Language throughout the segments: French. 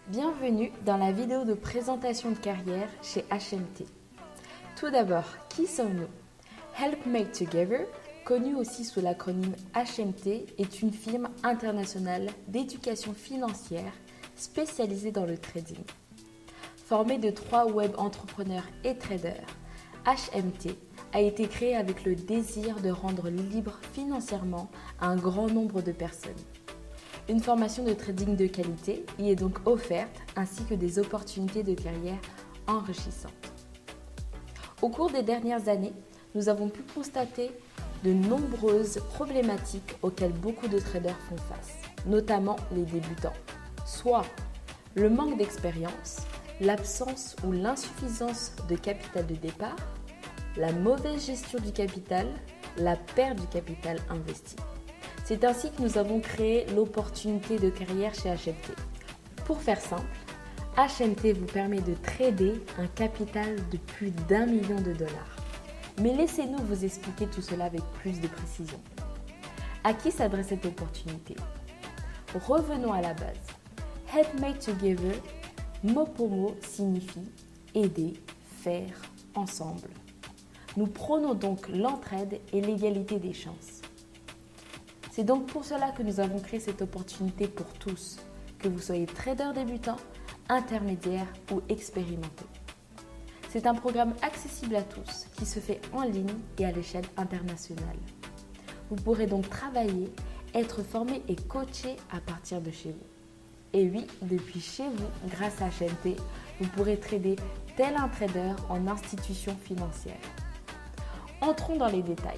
Bienvenue dans la vidéo de présentation de carrière chez HMT. Tout d'abord, qui sommes-nous? Helpmate Together, connue aussi sous l'acronyme HMT, est une firme internationale d'éducation financière spécialisée dans le trading. Formée de 3 web entrepreneurs et traders, HMT a été créée avec le désir de rendre libre financièrement un grand nombre de personnes. Une formation de trading de qualité y est donc offerte, ainsi que des opportunités de carrière enrichissantes. Au cours des dernières années, nous avons pu constater de nombreuses problématiques auxquelles beaucoup de traders font face, notamment les débutants, soit le manque d'expérience, l'absence ou l'insuffisance de capital de départ, la mauvaise gestion du capital, la perte du capital investi. C'est ainsi que nous avons créé l'opportunité de carrière chez HMT. Pour faire simple, HMT vous permet de trader un capital de plus d'1 million de dollars. Mais laissez-nous vous expliquer tout cela avec plus de précision. À qui s'adresse cette opportunité? Revenons à la base. Helpmate Together, mot pour mot, signifie aider, faire, ensemble. Nous prônons donc l'entraide et l'égalité des chances. C'est donc pour cela que nous avons créé cette opportunité pour tous, que vous soyez trader débutant, intermédiaire ou expérimenté. C'est un programme accessible à tous qui se fait en ligne et à l'échelle internationale. Vous pourrez donc travailler, être formé et coaché à partir de chez vous. Et oui, depuis chez vous, grâce à HMT, vous pourrez trader tel un trader en institution financière. Entrons dans les détails.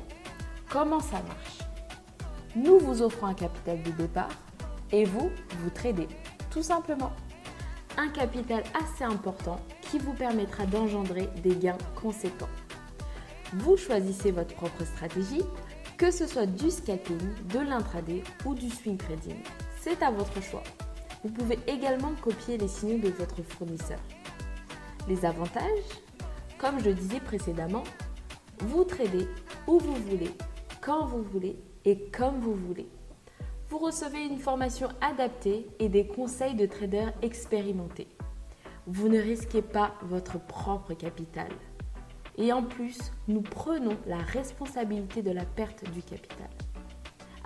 Comment ça marche? Nous vous offrons un capital de départ et vous tradez, tout simplement. Un capital assez important qui vous permettra d'engendrer des gains conséquents. Vous choisissez votre propre stratégie, que ce soit du scalping, de l'intraday ou du swing trading. C'est à votre choix. Vous pouvez également copier les signaux de votre fournisseur. Les avantages, comme je le disais précédemment, vous tradez où vous voulez, quand vous voulez et comme vous voulez. Vous recevez une formation adaptée et des conseils de traders expérimentés. Vous ne risquez pas votre propre capital. Et en plus, nous prenons la responsabilité de la perte du capital.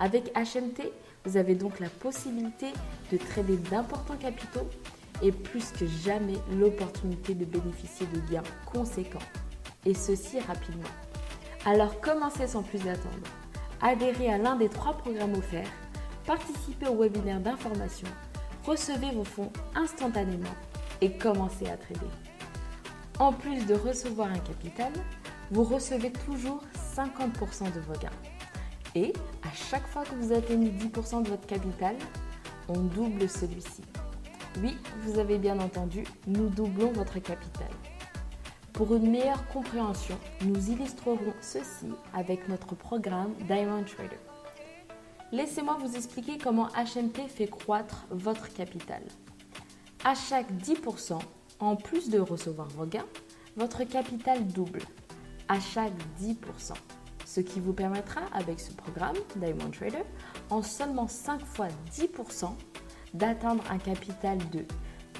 Avec HMT, vous avez donc la possibilité de trader d'importants capitaux et plus que jamais l'opportunité de bénéficier de gains conséquents. Et ceci rapidement. Alors commencez sans plus attendre. Adhérez à l'un des 3 programmes offerts, participez au webinaire d'information, recevez vos fonds instantanément et commencez à trader. En plus de recevoir un capital, vous recevez toujours 50% de vos gains. Et à chaque fois que vous atteignez 10% de votre capital, on double celui-ci. Oui, vous avez bien entendu, nous doublons votre capital. Pour une meilleure compréhension, nous illustrerons ceci avec notre programme Diamond Trader. Laissez-moi vous expliquer comment HMT fait croître votre capital. À chaque 10%, en plus de recevoir vos gains, votre capital double. À chaque 10%. Ce qui vous permettra, avec ce programme Diamond Trader, en seulement 5 fois 10%, d'atteindre un capital de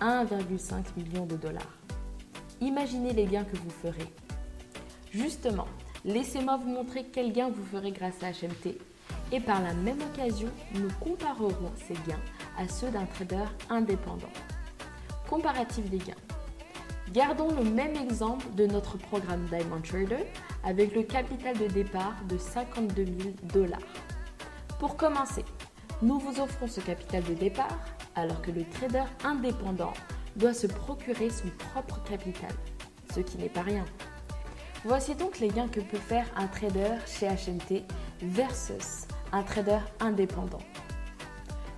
1,5 million de dollars. Imaginez les gains que vous ferez. Justement, laissez-moi vous montrer quels gains vous ferez grâce à HMT et par la même occasion, nous comparerons ces gains à ceux d'un trader indépendant. Comparatif des gains. Gardons le même exemple de notre programme Diamond Trader avec le capital de départ de 52 000 dollars. Pour commencer, nous vous offrons ce capital de départ alors que le trader indépendant doit se procurer son propre capital, ce qui n'est pas rien. Voici donc les gains que peut faire un trader chez HMT versus un trader indépendant.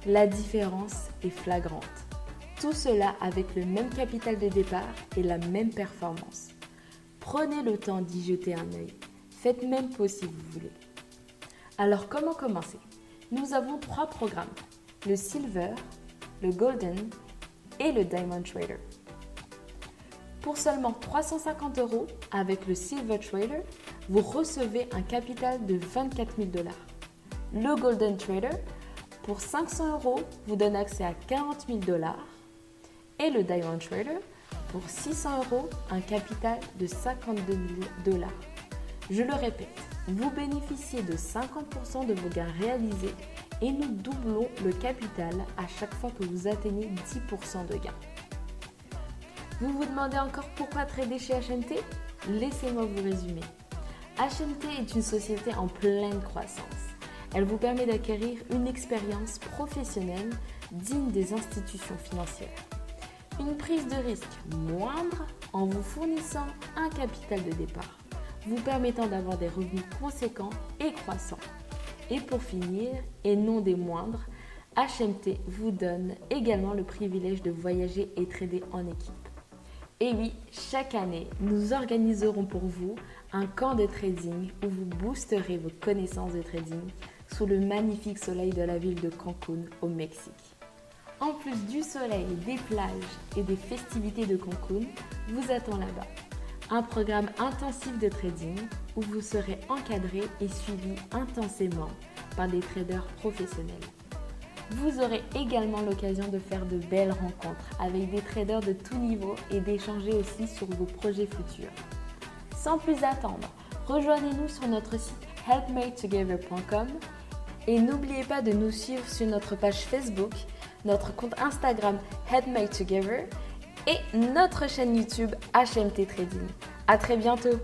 La différence est flagrante. Tout cela avec le même capital de départ et la même performance. Prenez le temps d'y jeter un œil. Faites même pause si vous voulez. Alors comment commencer? Nous avons 3 programmes, le Silver, le Golden et le Diamond Trader. Pour seulement 350 € avec le Silver Trader, vous recevez un capital de 24 000 dollars. Le Golden Trader, pour 500 €, vous donne accès à 40 000 dollars et le Diamond Trader pour 600 €, un capital de 52 000 $. Je le répète, vous bénéficiez de 50% de vos gains réalisés et nous doublons le capital à chaque fois que vous atteignez 10% de gains. Vous vous demandez encore pourquoi trader chez HMT? Laissez-moi vous résumer. HMT est une société en pleine croissance. Elle vous permet d'acquérir une expérience professionnelle digne des institutions financières. Une prise de risque moindre en vous fournissant un capital de départ, vous permettant d'avoir des revenus conséquents et croissants. Et pour finir, et non des moindres, HMT vous donne également le privilège de voyager et trader en équipe. Et oui, chaque année, nous organiserons pour vous un camp de trading où vous boosterez vos connaissances de trading sous le magnifique soleil de la ville de Cancun au Mexique. En plus du soleil, des plages et des festivités de Cancun, vous attend là-bas un programme intensif de trading où vous serez encadré et suivi intensément par des traders professionnels. Vous aurez également l'occasion de faire de belles rencontres avec des traders de tout niveau et d'échanger aussi sur vos projets futurs. Sans plus attendre, rejoignez-nous sur notre site helpmatetogether.com et n'oubliez pas de nous suivre sur notre page Facebook, notre compte Instagram helpmatetogether et notre chaîne YouTube HMT Trading. À très bientôt!